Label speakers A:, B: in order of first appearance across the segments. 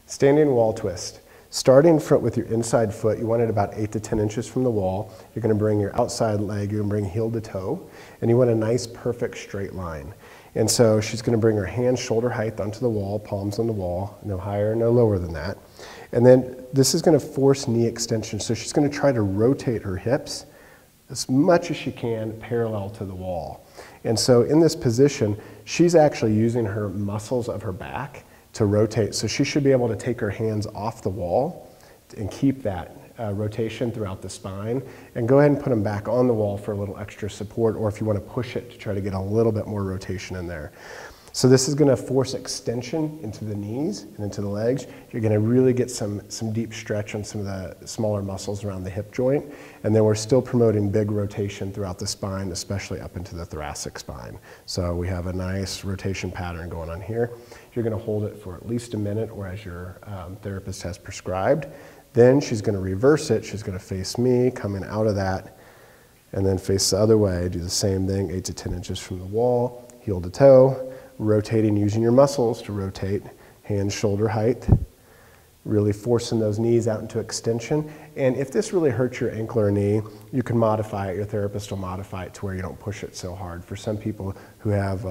A: Standing wall twist. Starting with your inside foot, you want it about 8 to 10 inches from the wall. You're going to bring your outside leg, you're going to bring heel to toe, and you want a nice perfect straight line. And so she's going to bring her hands shoulder height onto the wall, palms on the wall, no higher, no lower than that. And then this is going to force knee extension, so she's going to try to rotate her hips as much as she can parallel to the wall. And so in this position, she's actually using her muscles of her back to rotate. So she should be able to take her hands off the wall and keep that rotation throughout the spine, and go ahead and put them back on the wall for a little extra support, or if you want to push it to try to get a little bit more rotation in there. So this is going to force extension into the knees and into the legs. You're going to really get some deep stretch on some of the smaller muscles around the hip joint, and then we're still promoting big rotation throughout the spine, especially up into the thoracic spine. So we have a nice rotation pattern going on here. You're going to hold it for at least a minute, or as your therapist has prescribed. Then she's going to reverse it. She's going to face me, coming out of that, and then face the other way. Do the same thing, 8 to 10 inches from the wall, heel to toe, rotating, using your muscles to rotate, hands shoulder height, really forcing those knees out into extension. And if this really hurts your ankle or knee, you can modify it. Your therapist will modify it to where you don't push it so hard. For some people who have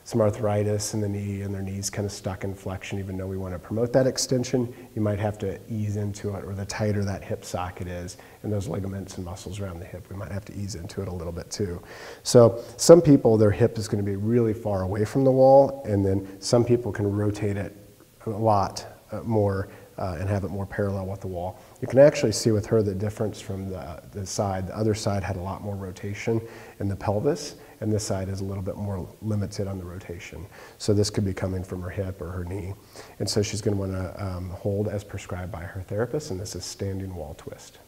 A: some arthritis in the knee and their knees kind of stuck in flexion, even though we want to promote that extension, you might have to ease into it, or the tighter that hip socket is and those ligaments and muscles around the hip, we might have to ease into it a little bit too. So some people, their hip is going to be really far away from the wall, and then some people can rotate it a lot more and have it more parallel with the wall. You can actually see with her the difference from the side. The other side had a lot more rotation in the pelvis, and this side is a little bit more limited on the rotation. So this could be coming from her hip or her knee. And so she's going to want to hold as prescribed by her therapist, and this is standing wall twist.